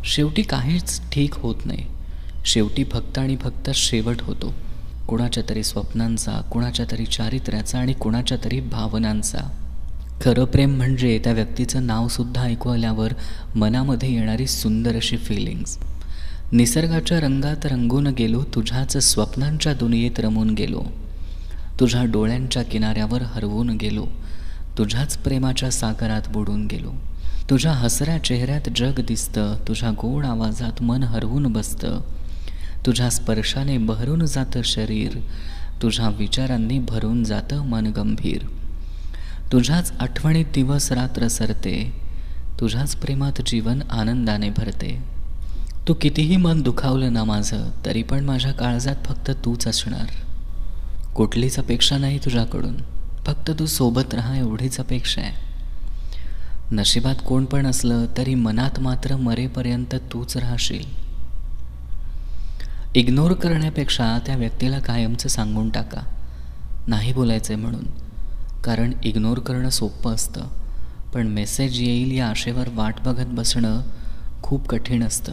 शेवटी काहीच ठीक होत नाही. शेवटी फक्त आणि फक्त शेवट होतो. कुणाच्या तरी स्वप्नांचा, कुणाच्या तरी चारित्र्याचा आणि कुणाच्या तरी भावनांचा. खरं प्रेम म्हणजे त्या व्यक्तीचं नावसुद्धा ऐकू आल्यावर मनामध्ये येणारी सुंदर अशी फिलिंग्स. निसर्गाच्या रंगात रंगून गेलो, तुझ्याच स्वप्नांच्या दुनियेत रमून गेलो, तुझ्या डोळ्यांच्या किनाऱ्यावर हरवून गेलो, तुझ्याच प्रेमाच्या सागरात बुडून गेलो. तुझ्या हसऱ्या चेहऱ्यात जग दिसतं, तुझ्या गोड आवाजात मन हरवून बसतं, तुझ्या स्पर्शाने बहरून जातं शरीर, तुझ्या विचारांनी भरून जातं मन गंभीर. तुझ्याच आठवणीत दिवस रात्र सरते, तुझ्याच प्रेमात जीवन आनंदाने भरते. तू कितीही मन दुखावलं ना माझं, तरी पण माझ्या काळजात फक्त तूच असणार. कुठलीच अपेक्षा नाही तुझ्याकडून, फक्त तू सोबत राहा एवढीच अपेक्षा आहे. नशिबात कोण पण असलं तरी मनात मात्र मरेपर्यंत तूच राहशील. इग्नोर करण्यापेक्षा त्या व्यक्तीला कायमचं सांगून टाका, नाही बोलायचं म्हणून. कारण इग्नोर करणं सोपं असतं, पण मेसेज येईल या आशेवर वाट बघत बसणं खूप कठीण असतं.